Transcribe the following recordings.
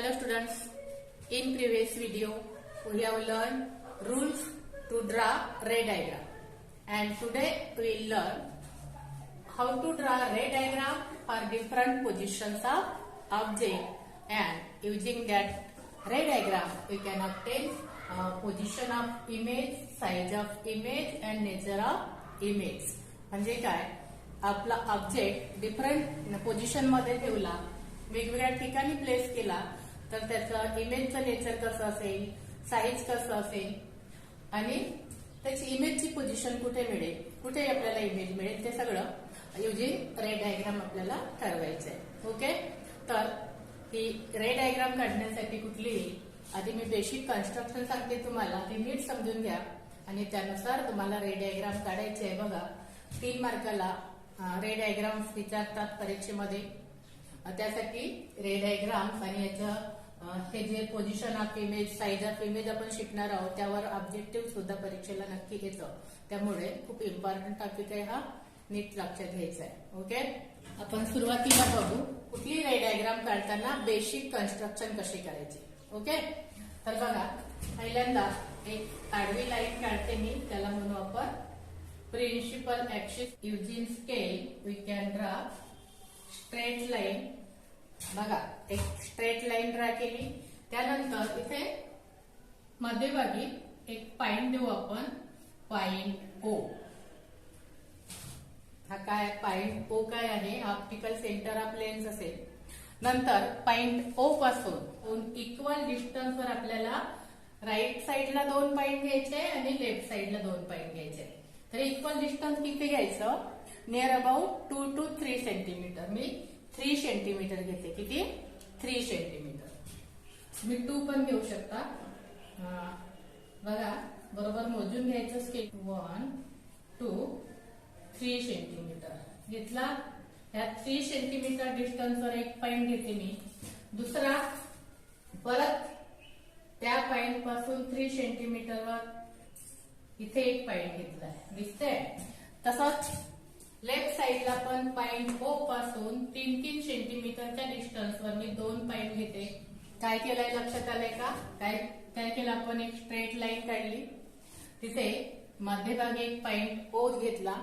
Hello students, in previous video we have learned rules to draw ray diagram, and today we will learn how to draw ray diagram for different positions of object, and using that ray diagram we can obtain position of image, size of image and nature of image. म्हणजे काय, आपला object different position मध्ये ठेवला, वेगवेगळ्या ठिकाणी place केला तर त्याचं इमेजचं नेचर कसं असेल, साईज कसं असेल आणि त्याची इमेजची पोझिशन कुठे मिळेल, कुठे आपल्याला इमेज मिळेल, ते सगळं युजिंग रे डायग्राम आपल्याला ठरवायचं आहे. ओके, तर ही रे डायग्राम काढण्यासाठी कुठलीही आधी मी बेसिक कन्स्ट्रक्शन सांगते तुम्हाला, ते नीट समजून घ्या आणि त्यानुसार तुम्हाला रे डायग्राम काढायचे आहे. बघा, 3 मार्काला रे डायग्राम्स विचारतात परीक्षेमध्ये. त्यासाठी रे डायग्राम्स आणि याचं हे जे position of image, size of image आपण शिकणार आहोत, त्यावर ऑब्जेक्टिव्ह सुद्धा परीक्षेला नक्की येतं. त्यामुळे खूप इम्पॉर्टंट टॉपिक आहे हा, नीट लक्षात घ्यायचा आहे. ओके, आपण सुरुवातीला बघू कुठली रे डायग्राम काढताना बेसिक कन्स्ट्रक्शन कशी करायची. ओके, तर बघा, पहिल्यांदा एक आडवी लाईन काढते मी, त्याला म्हणू आपण principal axis. Using scale we can draw straight line. बघा, एक स्ट्रेट लाईन ड्रा केली, त्यानंतर इथे मध्यभागी एक पॉइंट देऊ आपण, पॉइंट ओ. हा काय पॉइंट ओ काय आहे, ऑप्टिकल सेंटर ऑफ लेन्स असेल. नंतर पॉइंट ओ पासून इक्वल डिस्टन्स वर आपल्याला राईट साइडला 2 पॉइंट घ्यायचे आणि लेफ्ट साइडला 2 पॉइंट घ्यायचे. तर इक्वल डिस्टन्स किती घ्यायचं, near about 2 to 3 centimetre. Me 3 centimetre घेते. किती, 3 सेंटीमीटर. तुम्ही 2 पण घेऊ शकता. बघा, बरोबर मोजून घ्यायचं स्केल. 1 2 3 सेंटीमीटर घेतला. ह्या 3 सेंटीमीटर डिस्टन्सवर एक पॉइंट घेते मी. दुसरा परत त्या पॉइंट पासून 3 सेंटीमीटरवर इथे एक पॉइंट घेतलाय, दिसतंय. तसंच लेफ्ट साइडला पण पॉइंट ओ पासून 3-3 सेंटीमीटरच्या डिस्टन्सवर मी 2 पॉइंट घेते. काय केलंय लक्षात आलंय का, काय केलं आपण, एक स्ट्रेट लाईन काढली, तिथे मध्यभागी एक पॉइंट ओ घेतला.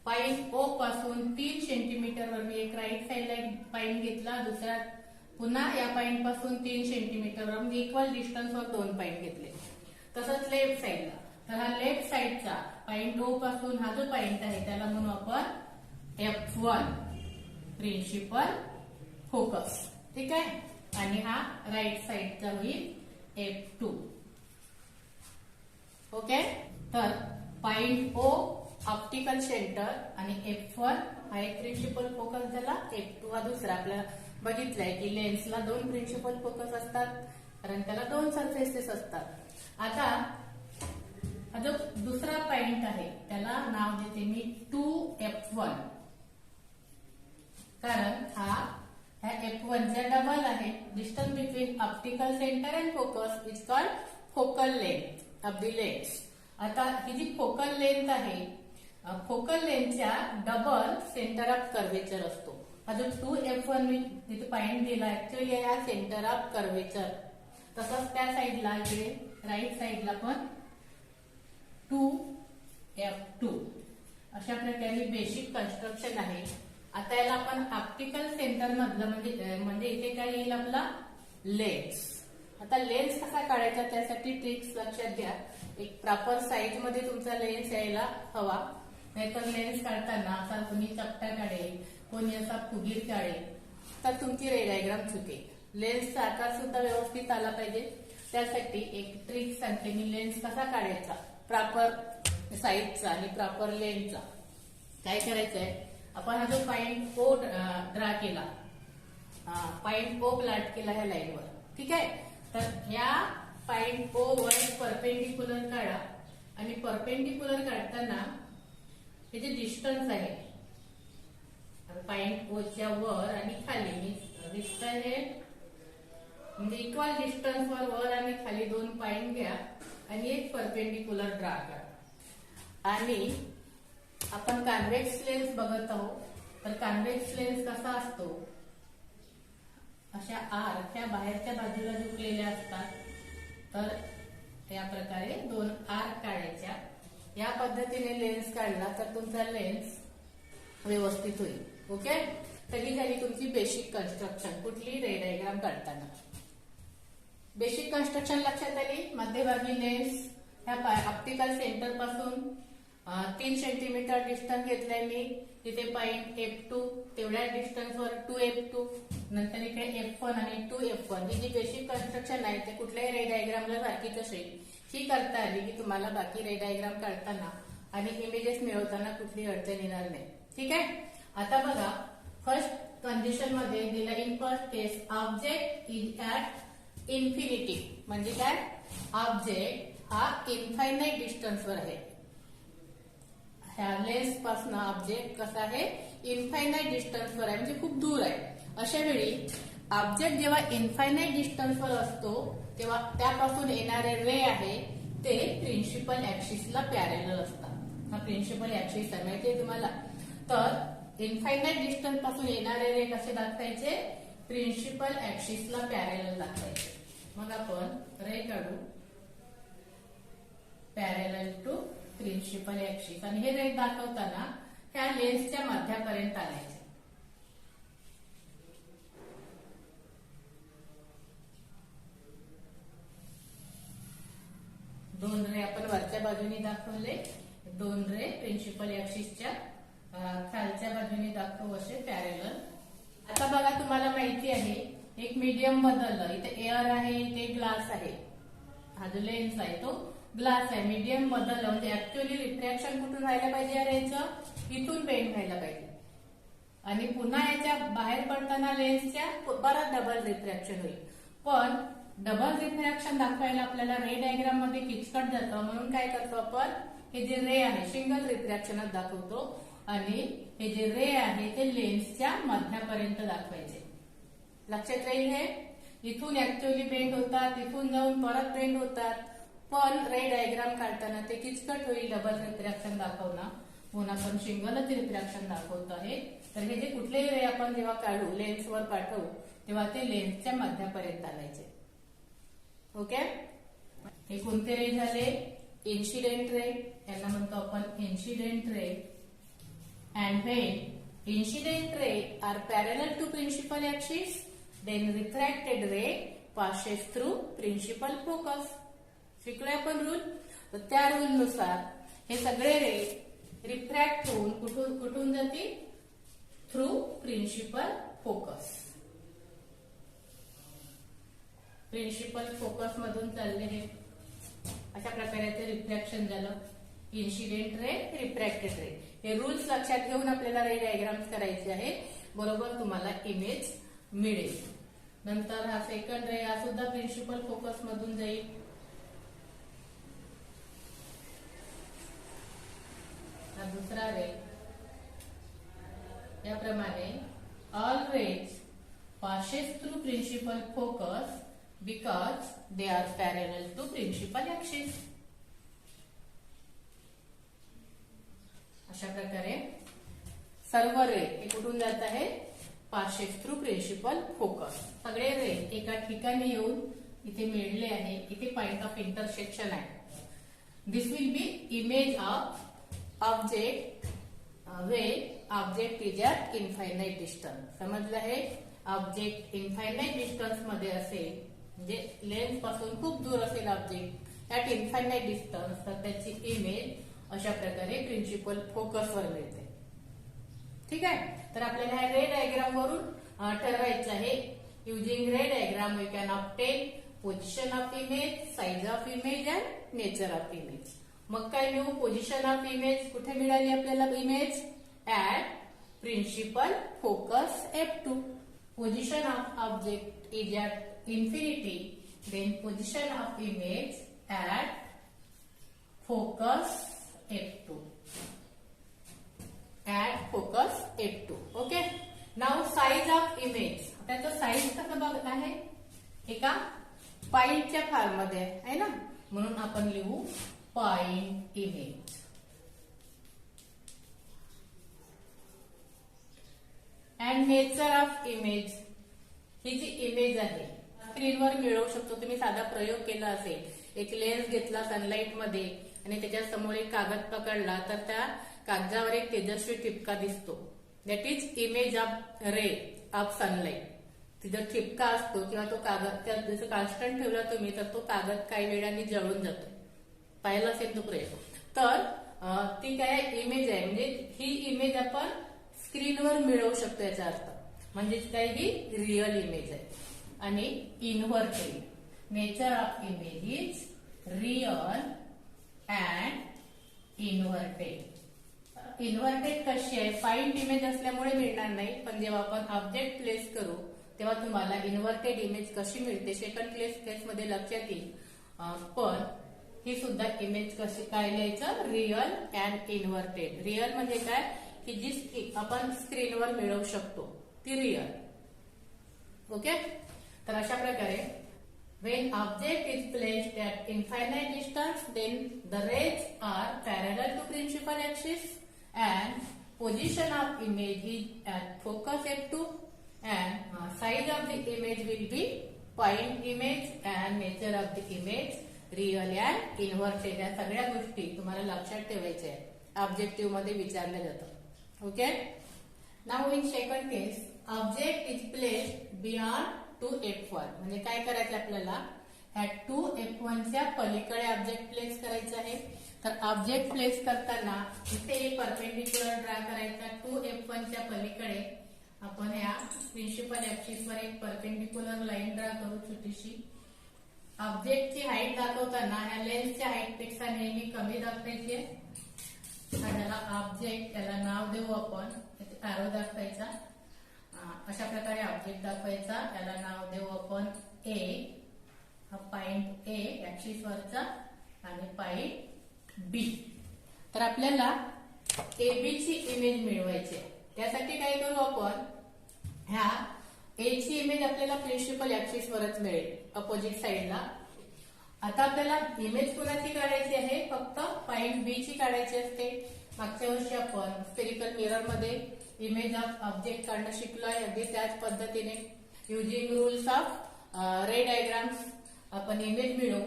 पॉइंट ओ पासून 3 सेंटीमीटरवर मी एक राईट साइडला एक पॉइंट घेतला. दुसरा पुन्हा या पॉइंट पासून 3 सेंटीमीटरवर मी इक्वल डिस्टन्सवर 2 पॉइंट घेतले. तसंच लेफ्ट साइडला, तर हा लेफ्ट साइडचा पॉइंट ओ पासून हा जो पॉइंट आहे त्याला म्हणू आपण F1, प्रिन्सिपल फोकस. ठीक आहे, आणि हा राईट साइडचा होईल F2. ओके, तर पॉइंट ओ ऑप्टिकल सेंटर आणि F1 हा एक प्रिन्सिपल फोकस झाला. F2 हा दुसरा. आपल्याला बघितलंय की लेन्सला 2 प्रिन्सिपल फोकस असतात, कारण त्याला 2 सरफेसेस असतात. आता हा जो दुसरा पॉइंट आहे त्याला नाव देते मी 2F1, कारण ह्या F1 चा डबल आहे. Distance between optical centre and focus is called focal length of the lens. आता ही जी फोकल लेंथ आहे, फोकल लेंथच्या डबल सेंटर ऑफ कर्वेचर असतो. हा जो 2F1 मी तिथे पॉइंट दिला, ऍक्च्युअली हा सेंटर ऑफ कर्वेचर. तसंच त्या साइडला, इकडे राईट साइडला पण 2F2. अशा प्रकारे बेसिक कन्स्ट्रक्शन आहे. आता याला आपण ऑप्टिकल सेंटर मधलं म्हणजे इथे काय येईल आपला लेन्स. आता लेन्स कसा काढायचा, त्यासाठी ट्रिक्स लक्षात घ्या. एक प्रॉपर साईज मध्ये तुमचा लेन्स यायला हवा, नाहीतर लेन्स काढताना असा कोणी चपटा काढेल, कोणी असा फुगीर काढेल, तर तुमची रे डायग्राम चुकेल. लेन्सचा आकार सुद्धा व्यवस्थित आला पाहिजे. त्यासाठी एक ट्रिक सांगते मी, लेन्स कसा काढायचा प्रॉपर साईजचा आणि प्रॉपर लेन्सचा. काय करायचंय, आपण हा जो पॉइंट ओ ड्रा केला, पॉइंट ओ प्लॉट केला ह्या लाईनवर. ठीक आहे, तर या पॉइंट ओ वर परपेंडिक्युलर काढा, आणि परपेंडिक्युलर काढताना हे जे डिस्टन्स आहे पॉइंट ओ च्या वर आणि खाली दिसतंय, हे म्हणजे इक्वल डिस्टन्स वर आणि खाली 2 पॉइंट घ्या आणि एक परपेंडिक्युलर ड्रा करा. आणि आपण कॉन्व्हेक्स लेन्स बघत आहोत, तर कॉन्व्हेक्स लेन्स कसा असतो, अशा आर्क ह्या बाहेरच्या बाजूला झुकलेल्या असतात. तर या प्रकारे 2 आर्क काढायच्या. या पद्धतीने लेन्स काढला तर तुमचा लेन्स व्यवस्थित होईल. ओके, तर ही झाली तुमची बेसिक कन्स्ट्रक्शन कुठली रे डायग्राम काढताना. बेसिक कन्स्ट्रक्शन लक्षात आली. मध्यभागी लेन्स ह्या ऑप्टिकल सेंटर पासून 3 सेंटीमीटर डिस्टन्स घेतलाय मी. तिथे पॉइंट F2 तेवढ्या डिस्टन्सवर 2F2, नंतर इकडे F1 आणि 2F1. ही जी बेसिक कन्स्ट्रक्शन आहे ते कुठल्याही रे डायग्रामला सारखीच असेल. ही करता आली की तुम्हाला बाकी रे डायग्राम काढताना आणि इमेजेस मिळवताना कुठली अडचण येणार नाही. ठीक आहे. आता बघा, फर्स्ट कंडिशन मध्ये दिला in first case object is at infinity. म्हणजे काय, ऑब्जेक्ट हा इनफायनाइट डिस्टन्सवर आहे. ह्या लेन्स पासून ऑब्जेक्ट कसा आहे, इनफायनाइट डिस्टन्सवर आहे, म्हणजे खूप दूर आहे. अशा वेळी ऑब्जेक्ट जेव्हा इनफायनाइट डिस्टन्सवर असतो तेव्हा त्यापासून येणारे रे आहे ते प्रिन्सिपल ऍक्सिसला पॅरलल असतात. हा प्रिन्सिपल ऍक्सिस आहे, माहितीये तुम्हाला. तर इनफायनाइट डिस्टन्स पासून येणारे रे कसे दाखवायचे, प्रिन्सिपल ऍक्सिसला पॅरलल दाखवायचे. मग आपण रे काढू पॅरलल टू प्रिन्सिपल ऍक्सिस, आणि हे रे दाखवताना ह्या लेन्सच्या मध्यापर्यंत आणायचे. दोन रे आपण वरच्या बाजूने दाखवले, 2 रे प्रिन्सिपल ऍक्सिसच्या खालच्या बाजूने दाखवू असे पॅरलल. आता बघा, तुम्हाला माहिती आहे एक मीडियम बदललं. इथे एअर आहे, इथे ग्लास आहे. हा जो लेन्स आहे तो ग्लास आहे. मीडियम बदललं म्हणजे ऍक्च्युअली रिफ्रॅक्शन कुठून व्हायला पाहिजे या रेचं, इथून बेंड व्हायला पाहिजे. आणि पुन्हा याच्या बाहेर पडताना लेन्सच्या परत डबल रिफ्रॅक्शन होईल. पण डबल रिफ्रॅक्शन दाखवायला आपल्याला रे डायग्राम मध्ये किचकट जातं. म्हणून काय करतो आपण, हे जे रे आहे सिंगल रिफ्रॅक्शनच दाखवतो आणि हे जे रे आहे ते लेन्सच्या मध्यापर्यंत दाखवायचे. लक्षात राहील हे. इथून ऍक्च्युअली बेंड होतात, इथून जाऊन परत बेंड होतात. पण रे डायग्राम काढताना ते किचकट होईल डबल रिफ्रॅक्शन दाखवणं, म्हणून आपण सिंगलच रिफ्रॅक्शन दाखवतो आहे. तर हे जे कुठलेही रे आपण जेव्हा काढू लेन्सवर पाठवू तेव्हा ते लेन्सच्या मध्यापर्यंत आणायचे. ओके, हे कोणते रे झाले, इन्सिडेंट रे. यांना म्हणतो आपण incident ray. And when incident ray are parallel to principal axis then refracted ray passes through principal focus. शिकलोय आपण रूल. तर त्या रूल नुसार हे सगळे रे रिफ्रॅक्ट होऊन कुठून जातील, through principal focus. Principal focus मधून चालले हे. अशा प्रकारे ते रिफ्रॅक्शन झालं. Incident ray, refracted ray. हे रूल्स लक्षात घेऊन आपल्याला रे डायग्राम्स करायचे आहे. बरोबर तुम्हाला इमेज मिळेल. नंतर हा सेकंड रे, हा सुद्धा प्रिन्सिपल फोकस मधून जाईल. हा दुसरा रे. याप्रमाणे all rays passes through principal focus because they are parallel to principal axis. अशा प्रकारे सर्व रे हे कुठून जात आहे, passes through principal focus. सगळे रे एका ठिकाणी येऊन इथे मिळले आहे. इथे पॉइंट ऑफ इंटरसेक्शन आहे. This will be image of object when object is at infinite distance. समजलं आहे. ऑब्जेक्ट इनफायनाइट डिस्टन्स मध्ये असेल म्हणजे लेन्स पासून खूप दूर असेल ऑब्जेक्ट ऍट इनफायनाइट डिस्टन्स, तर त्याची इमेज अशा प्रकारे प्रिन्सिपल फोकस वर मिळते. ठीक आहे. तर आपल्याला ह्या रे डायग्राम वरून ठरवायचं आहे. Using ray diagram we can obtain position of image, size of image and nature of image. मग काय घेऊ, पोझिशन ऑफ इमेज कुठे मिळाली आपल्याला image, at principal focus F2. Position of object is at infinity, then position of image at focus F2. At focus F2. Okay. Now size of image. त्याचं size कसं बघत आहे, एका पॉइंटच्या फॉर्म मध्ये आहे ना, म्हणून आपण लिहू point image. And nature of image. ही जी इमेज आहे स्क्रीनवर मिळवू शकतो. तुम्ही साधा प्रयोग केला असेल, एक लेन्स घेतला सनलाइट मध्ये आणि त्याच्या समोर एक कागद पकडला तर त्या कागदावर एक तेजस्वी ठिपका दिसतो. That is image of ray of sunlight. तिथं ठिपका असतो किंवा तो कागद जसं कॉन्स्टंट ठेवला तुम्ही तर तो कागद काही वेळाने जळून जातो. पाहिला असेल तो प्रयोग. तर ती काय इमेज आहे, म्हणजे ही इमेज आपण स्क्रीनवर मिळवू शकतो याचा अर्थ. म्हणजेच काय ही रिअल इमेज आहे. आणि inverted, nature of image is real and inverted. Inverted कशी आहे, फाईंड इमेज असल्यामुळे मिळणार नाही, पण जेव्हा आपण ऑब्जेक्ट प्लेस करू तेव्हा तुम्हाला इन्व्हर्टेड इमेज कशी मिळते सेकंड केस मध्ये लक्षात येईल. पण ही सुद्धा इमेज कशी काय लिहायचं, रिअल अँड इन्व्हर्टेड. रिअल म्हणजे काय की जी आपण स्क्रीनवर मिळवू शकतो ती रिअल. ओके. तर अशा प्रकारे when object is placed at infinite distance then the rays are parallel to principal axis and position of image is at focus f2 and size of the image will be point image and nature of the image real and inverted. या सगळ्या गोष्टी तुम्हाला लक्षात ठेवायच्या आहेत, objective मध्ये विचारल्या जातात. Okay. Now in second case object is placed beyond 2f1. म्हणजे काय करायचं आपल्याला, ह्या 2f1 च्या पलीकडे ऑब्जेक्ट प्लेस करायचं आहे. तर ऑब्जेक्ट प्लेस करताना इथे एक परपेंडिक्युलर ड्रा करायचा. 2f1 च्या पलीकडे आपण ह्या प्रिन्सिपल ऍक्सिस वर एक परपेंडिक्युलर लाईन ड्रा करू छोटीशी. ऑब्जेक्टची हाईट दाखवताना ह्या लेन्सच्या हाईट पेक्षा नेहमी कमी दाखवायची आहे. त्याला ऑब्जेक्ट, त्याला नाव देऊ आपण, एरो दाखवायचा. अशा प्रकारे ऑब्जेक्ट दाखवायचा, त्याला नाव देऊ आपण ए. हा पॉइंट ए ऍक्सिस वरचा आणि पॉइंट बी. तर आपल्याला ए बी ची इमेज मिळवायची आहे. त्यासाठी काय करू आपण, ह्या ए ची इमेज आपल्याला प्रिन्सिपल ऍक्सिस वरच मिळेल अपोजिट साइडला. आता आपल्याला इमेज कोणाची काढायची आहे, फक्त पॉइंट बी ची काढायची असते. मागच्या वर्षी आपण स्फेरिकल मिरर मध्ये इमेज ऑफ ऑब्जेक्ट काढणं शिकलोय. अगदी त्याच पद्धतीने using rules of ray diagrams आपण इमेज मिळवू.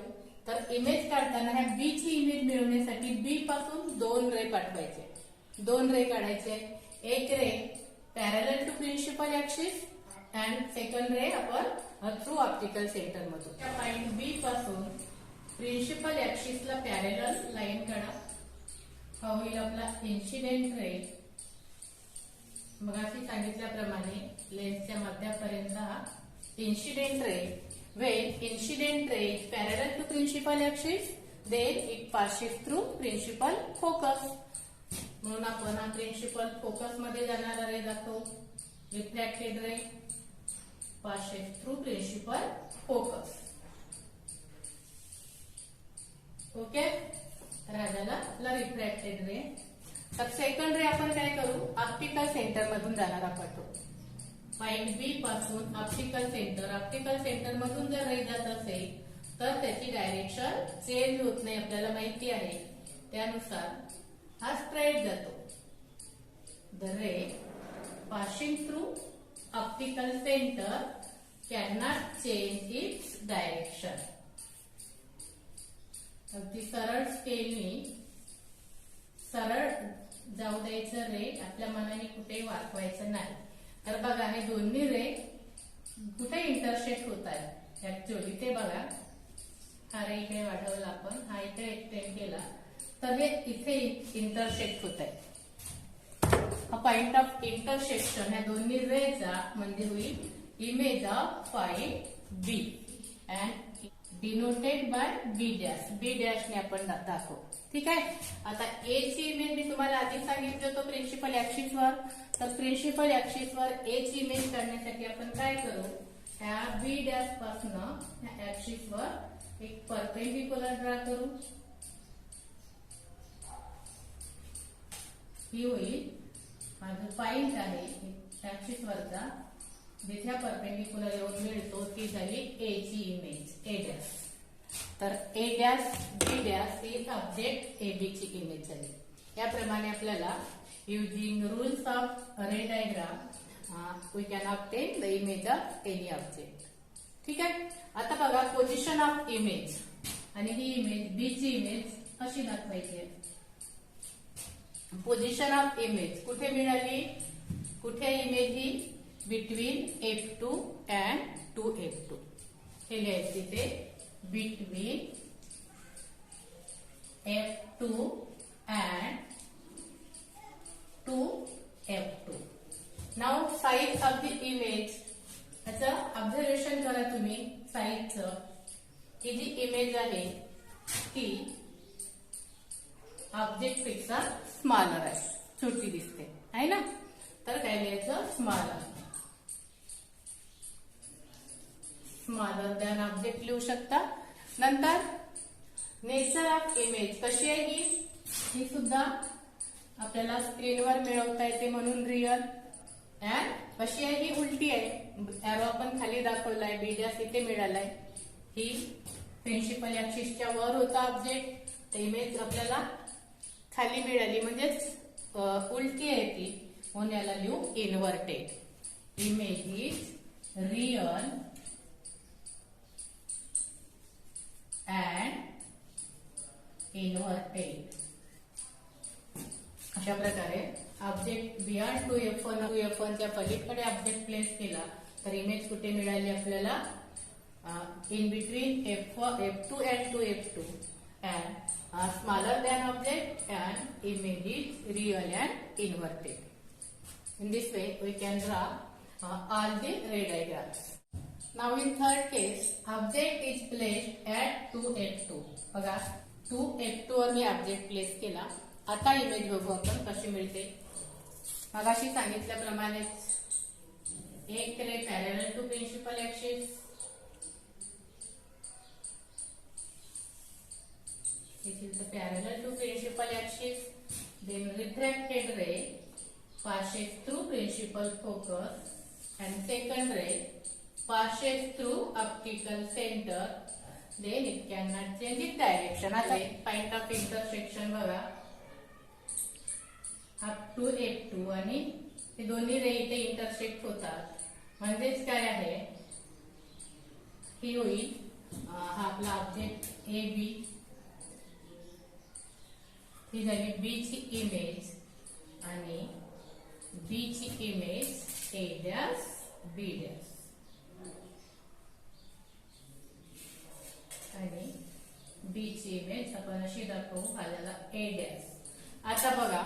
तर इमेज काढताना ह्या बी ची इमेज मिळवण्यासाठी बी पासून 2 रे पाठवायचे, 2 रे काढायचे. एक ray parallel to principal axis and second ray आपण थ्रू ऑप्टिकल सेंटर मधून. त्या पॉइंट बी पासून प्रिन्सिपल ऍक्सिसला पॅरलल लाईन काढा. हा होईल आपला इन्सिडेंट रे. मगाशी सांगितल्याप्रमाणे लेन्सच्या मध्यापर्यंत हा incident ray. when incident ray is parallel to principal axis then it passes through principal focus. म्हणून आपण हा प्रिन्सिपल फोकस मध्ये जाणारा रे दाखवू. Refracted ray passes through principal focus. Okay. तर हा झाला आपला रिफ्रॅक्टेड रे. तर सेकंड रे आपण काय करू, ऑप्टिकल सेंटर मधून जाणारा पाठवू. पॉइंट बी पासून ऑप्टिकल सेंटर मधून जर रे जात असेल तर त्याची डायरेक्शन चेंज होत नाही, आपल्याला माहिती आहे. त्यानुसार हा स्ट्रेट जातो. The ray passing through optical centre can not change its direction. अगदी सरळ स्केलनी सरळ जाऊ द्यायचं रे, आपल्या मनाने कुठेही वाकवायचं नाही. तर बघा हे दोन्ही रे कुठे इंटरसेक्ट होत आहेत ऍक्च्युअली ते बघा. हा रे इकडे वाढवला आपण, हा इथे एक्सटेंड केला तर हे इथे इंटरसेक्ट होत आहे. हा पॉइंट ऑफ इंटरसेक्शन ह्या दोन्ही रेचा म्हणजे होईल image of point B and denoted by B dash. B dash ने आपण दाखवू. ठीक आहे. आता ए ची इमेज मी तुम्हाला आधी सांगितलं होतं प्रिन्सिपल ऍक्सिस वर. तर प्रिन्सिपल ऍक्सिस वर ए ची इमेज काढण्यासाठी आपण काय करू, ह्या बी डॅश पासून ह्या ऍक्सिस वर एक परपेंडिक्युलर ड्रा करू. ही होईल माझं पॉइंट आहे ऍक्सिस वरचा, जिथे परपेंडिक्युलर येऊन मिळतो ती झाली ए ची इमेज, ए डॅश. तर ए डॅश बी डॅश ही ऑब्जेक्ट ए बी ची इमेज झाली. याप्रमाणे आपल्याला using rules of ray diagram we can obtain the image of any object. ठीक आहे. आता बघा पोझिशन ऑफ इमेज, आणि ही इमेज बी ची इमेज अशी दाखवायची आहे. पोझिशन ऑफ इमेज कुठे मिळाली, कुठे image he between F2 and 2F2. हे लिहायचे ते between F2 and 2F2. Now size of the image, याचा ऑब्झर्वेशन करा तुम्ही साइजचं. ही जी इमेज आहे ती ऑब्जेक्ट पेक्षा स्मॉलर आहे, छोटी दिसते आहे ना. तर काय लिहायचं, स्मॉलर दॅन ऑब्जेक्ट लिहू शकता. नंतर नेचर ऑफ इमेज कशी आहे ही सुद्धा आपल्याला स्क्रीनवर मिळवता येते म्हणून रिअल. अँड कशी आहे ही उलटी आहे, एरो आपण खाली दाखवलाय, बी डॅश इथे मिळालाय. ही प्रिन्सिपल ऍक्सिसच्या वर होता ऑब्जेक्ट, तर इमेज आपल्याला खाली मिळाली, म्हणजेच उलटी आहे ती, म्हणून याला लिहू inverted. Image is real and inverted. अशा प्रकारे ऑब्जेक्ट बियॉन्ड 2F1 च्या पलीकडे ऑब्जेक्ट प्लेस केला तर इमेज कुठे मिळाली आपल्याला, in between F2 and 2F2 and smaller than object and image is real and inverted. In this way we can draw all the ray diagrams. Now in third case object is placed at 2F2. बघा 2F2 वर मी object place केला. आता image बघू आपण कशी मिळते. मगाशी सांगितल्याप्रमाणे एक ray parallel to principal axis, this is the parallel to principal axis, then refracted ray passes through principal focus and second ray passes through optical center, then it cannot change its direction. आता point of intersection बघा up to F2 आणि हे दोन्ही रे इथे intersect होतात, म्हणजेच काय आहे ही होईल, हा आपला ऑब्जेक्ट ए बी, ही झाली बी ची इमेज आणि बी ची image A dash B dash आणि बी ची इमेज आपण अशी दाखवू आल्याला ए डॅश. आता बघा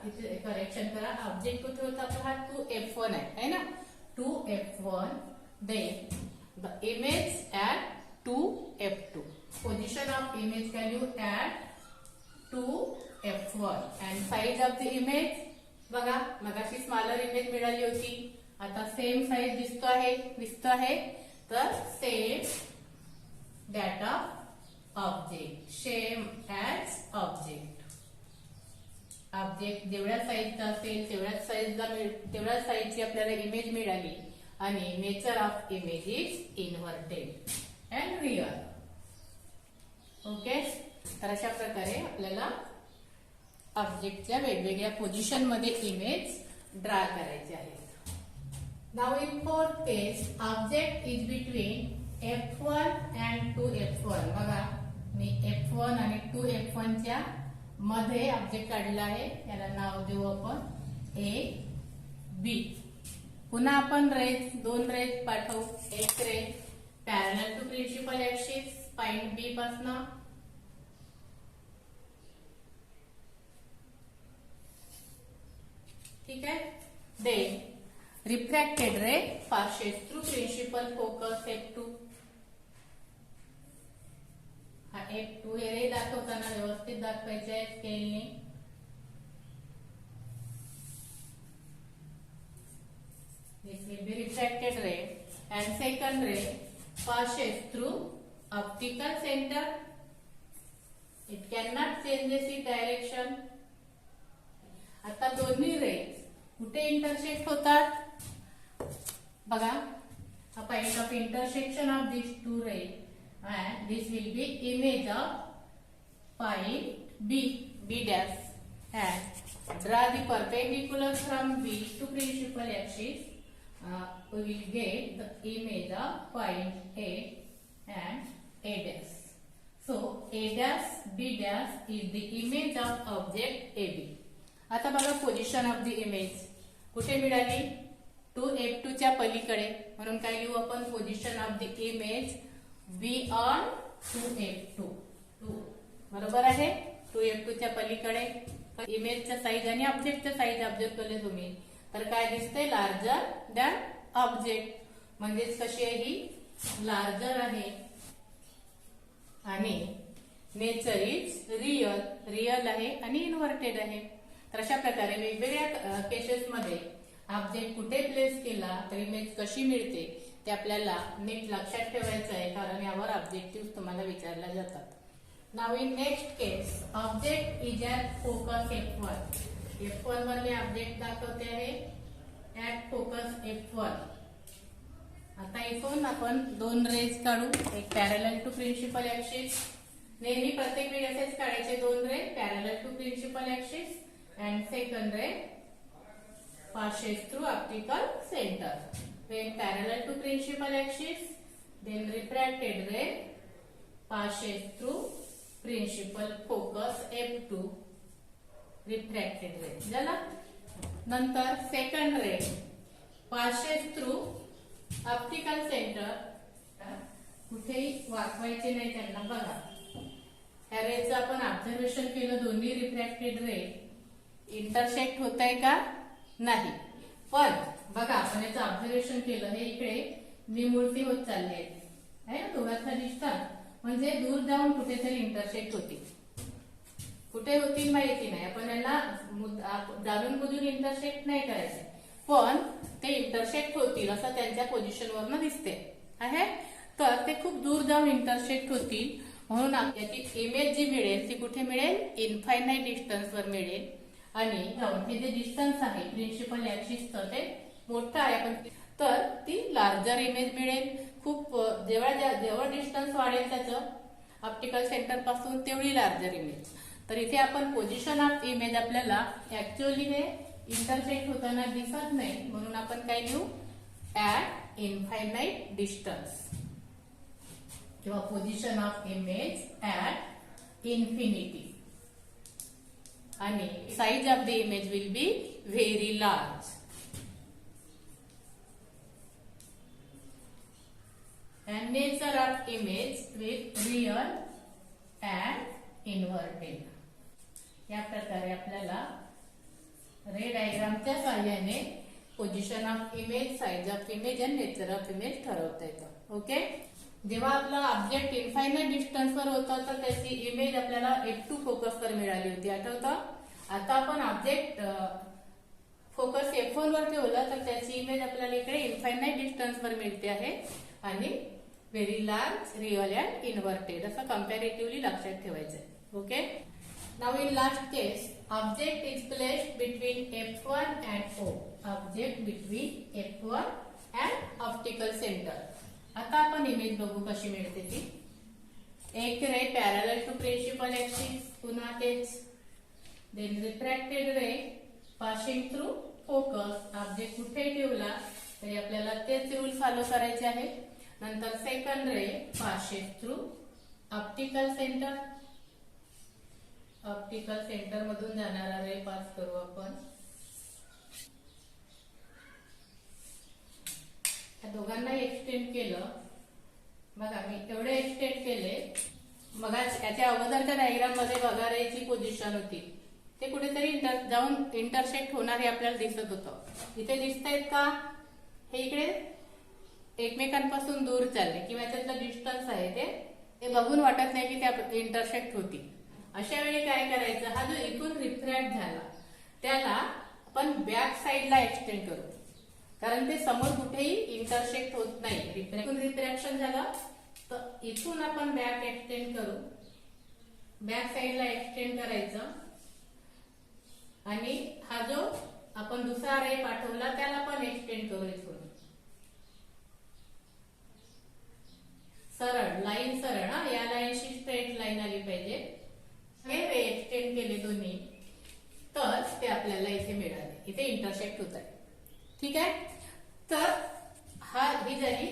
इथे करेक्शन करा, ऑब्जेक्ट कुठे होता आपला, हा 2F1 आहे ना, 2F1 then the image at 2F2. Position of image value at 2F1 and size of the image बघा मगाशी स्मॉलर इमेज मिळाली होती, आता सेम साइज दिसतो आहे तर same that of object, same as object. Object जेवढ्या साइजचा असेल तेवढ्याच साइजची आपल्याला इमेज मिळाली आणि nature of image is inverted and real. Okay, तर अशा प्रकारे आपल्याला ऑब्जेक्टच्या वेगवेगळ्या पोझिशन मध्ये इमेज ड्रा करायचे आहेत. Now in fourth case object is between F1 and 2F1. बघा मी F1 आणि 2F1 च्या मध्ये ऑब्जेक्ट काढला आहे, याला नाव देऊ आपण ए बी. पुन्हा आपण दोन रेज पाठवू. एक ray parallel to principal axis point B पासून, ठीक आहे. Then refracted ray passes through principal focus F2. हा F2 हे रे दाखवताना व्यवस्थित दाखवायचे आहे स्केलने. This will be refracted ray and second ray passes through optical center. It cannot change its direction. आता दोन्ही रे कुठे इंटरसेक्ट होतात बघा, हा point of intersection of this two ray and this will be image of point B dash and draw the perpendicular from B to principal axis, we will get the image of point A and A dash. So A dash B dash is the image of object AB. आता बघा position of the image कुठे मिळाली, 2F2 च्या पलीकडे, म्हणून काय लिहू आपण, position of the image beyond 2F2. बरोबर आहे, 2F2 च्या पलीकडे. इमेजचा साईज आणि ऑब्जेक्टचा साईज ऑब्जर्व केले तुम्ही तर काय दिसते, लार्जर दॅन ऑब्जेक्ट. म्हणजेच कशी आहे ही, लार्जर आहे आणि नेचर इज रिअल, रिअल आहे आणि इन्व्हर्टेड आहे. तर अशा प्रकारे वेगवेगळ्या केसेस मध्ये ऑब्जेक्ट कुठे प्लेस केला तर इमेज कशी मिळते ते आपल्याला नीट लक्षात ठेवायचं आहे, कारण यावर ऑब्जेक्टिव्ह तुम्हाला विचारल्या जातात. Now in next case, object is at focus F1. F1 वर मी ऑब्जेक्ट दाखवते आहे ॲट फोकस F1. आता इथून आपण दोन रेज काढू, एक पॅरलल टू प्रिन्सिपल ऍक्सिस. नेहमी प्रत्येक वेळी असेच काढायचे दोन ray parallel to principal axis and second ray passes through optical center. When parallel to principal axis, then refracted ray passes through principal focus F2, refracted ray. झाला. नंतर second ray passes through optical center. कुठेही वाकवायचे नाही त्यांना. बघा, ह्या रेचं आपण observation केलं, दोन्ही रिफ्रॅक्टेड रे इंटरसेक्ट होत आहे का, नाही. पण बघा, आपण याचं ऑब्झर्वेशन केलं, हे इकडे निमुळती होत चालली आहे ना, दोघांचा डिस्टन्स, म्हणजे दूर जाऊन कुठेतरी इंटरसेक्ट होती. कुठे होती माहिती नाही, आपण यांना जाणून बुजून इंटरसेक्ट नाही करायचे, पण ते इंटरसेक्ट होतील असं त्यांच्या पोझिशनवरनं दिसते आहे. तर ते खूप दूर जाऊन इंटरसेक्ट होतील, म्हणून याची इमेज जी मिळेल ती कुठे मिळेल, इनफायनाइट डिस्टन्सवर मिळेल. आणि हे जे डिस्टन्स आहे प्रिन्सिपल ऍक्सिसचं ते मोठं आहे, पण तर ती लार्जर इमेज मिळेल. खूप जेवढा डिस्टन्स वाढेल त्याचं ऑप्टिकल सेंटर पासून तेवढी लार्जर इमेज. तर इथे आपण पोझिशन ऑफ इमेज आपल्याला ऍक्च्युअली हे इंटरसेक्ट होताना दिसत नाही, म्हणून आपण काय लिहू, ऍट इनफायनाइट डिस्टन्स किंवा position of image at infinity. आणि size of the image will be very large. And nature of image with real and inverted. या प्रकारे आपल्याला रे डायग्रामच्या साहाय्याने position of image, size of image आणि नेचर ऑफ इमेज ठरवता येतं. ओके. जेव्हा आपला ऑब्जेक्ट इनफायनाइट डिस्टन्सवर होता तर त्याची इमेज आपल्याला F2 फोकसवर मिळाली होती, आठवतं. आता आपण ऑब्जेक्ट फोकस F1 वर ठेवला तर त्याची इमेज आपल्याला इकडे इनफायनाइट डिस्टन्सवर मिळते आहे आणि very large, real and inverted असं कंपॅरेटिव्हली लक्षात ठेवायचं. Okay. Now in last case, object is placed between F1 and O. Object between F1 and optical centre. आता आपण इमेज बघू कशी मिळते ती. एक ray parallel to principal axis, पुन्हा तेच, then refracted ray passing through focus. Object कुठे ठेवला तरी आपल्याला तेच रूल फॉलो करायचे आहे. नंतर सेकंड रे passes through optical centre. Optical centre मधून जाणारा रे पास करू आपण. दोघांना एक्सटेंड केलं. बघा, मी एवढे एक्सटेंड केले. मग याच्या अगोदरच्या डायग्राम मध्ये बघा रेची पोझिशन होती, ते कुठेतरी जाऊन इंटरसेक्ट होणार हे आपल्याला दिसत होतं. इथे दिसतायत का, हे इकडे एकमेकांपासून दूर चालले किंवा त्यातलं डिस्टन्स आहे ते बघून वाटत नाही की ते इंटरसेक्ट होती. अशा वेळी काय करायचं, हा जो इथून रिफ्रॅक्ट झाला त्याला आपण बॅक साइडला एक्सटेंड करू, कारण ते समोर कुठेही इंटरसेक्ट होत नाही. रिफ्रॅक्शन झालं तर इथून आपण बॅक एक्सटेंड करू, बॅक साइडला एक्सटेंड करायचं आणि हा जो आपण दुसरा रे पाठवला त्याला पण एक्सटेंड करू. इथून सरळ लाईन, सरळ, हा या लाईनशी स्ट्रेट लाईन आली पाहिजे. हे रे एक्सटेंड केले दोन्ही तर ते इथे इंटरसेक्ट होत आहे. ठीक आहे. तर ही झाली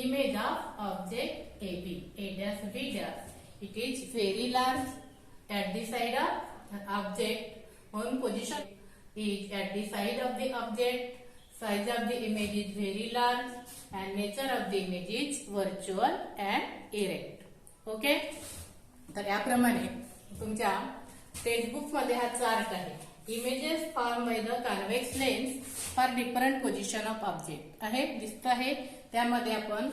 image of object A B. A dash B dash. It is very large at the side of object. On position is at the side of the object. Size of the image is very large and nature of the image is virtual and erect. Okay. तर याप्रमाणे तुमच्या textbook मध्ये हा chart आहे. Images form by the convex lens for different position of object आहे, दिसत आहे. त्यामध्ये आपण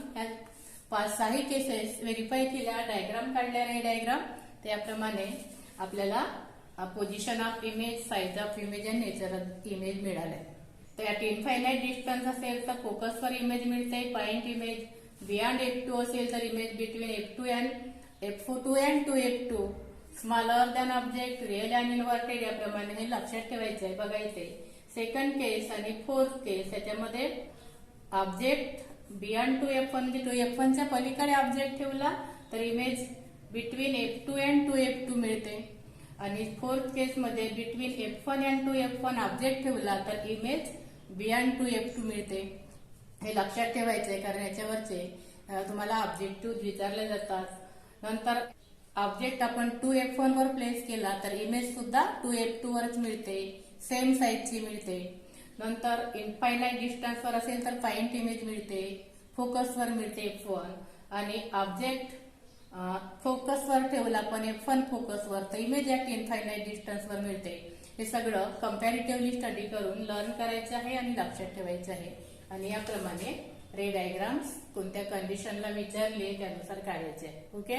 5-6 केसेस व्हेरीफाय केल्या, डायग्राम काढल्या, रे डायग्राम. त्याप्रमाणे आपल्याला position of image, size of image आणि नेचर ऑफ इमेज मिळाले. त्यात इनफायनाइट डिस्टन्स असेल तर फोकसवर इमेज मिळते, पॉइंट इमेज. बियॉन्ड F2 असेल तर image between F2 and 2F2. Smaller than object, real and inverted. याप्रमाणे हे लक्षात ठेवायचं आहे, बघायचंय. सेकंड केस आणि फोर्थ केस याच्यामध्ये ऑब्जेक्ट बियॉन्ड 2F1 म्हणजे 2F1 च्या पलीकडे ऑब्जेक्ट ठेवला तर image between F2 and 2F2 मिळते. आणि फोर्थ केस मध्ये between F1 and 2F1 object ठेवला तर इमेज बियॉन्ड 2F2 मिळते. हे लक्षात ठेवायचंय कारण याच्यावरचे तुम्हाला ऑब्जेक्टिव्ह विचारले जातात. नंतर ऑब्जेक्ट आपण 2F1 वर प्लेस केला तर इमेज सुद्धा 2F2 वरच मिळते, सेम साईजची मिळते. नंतर इनफायनाइट डिस्टन्स वर असेल तर पॉइंट इमेज मिळते, फोकसवर मिळते F1. आणि ऑब्जेक्ट फोकसवर ठेवला पण F1 फोकसवर तर इमेज ऍट इनफायनाइट डिस्टन्सवर मिळते. हे सगळं कंपॅरेटिव्हली स्टडी करून लर्न करायचं आहे आणि लक्षात ठेवायचं आहे. आणि याप्रमाणे रे डायग्राम्स कोणत्या कंडिशनला विचारले त्यानुसार काढायचे. ओके.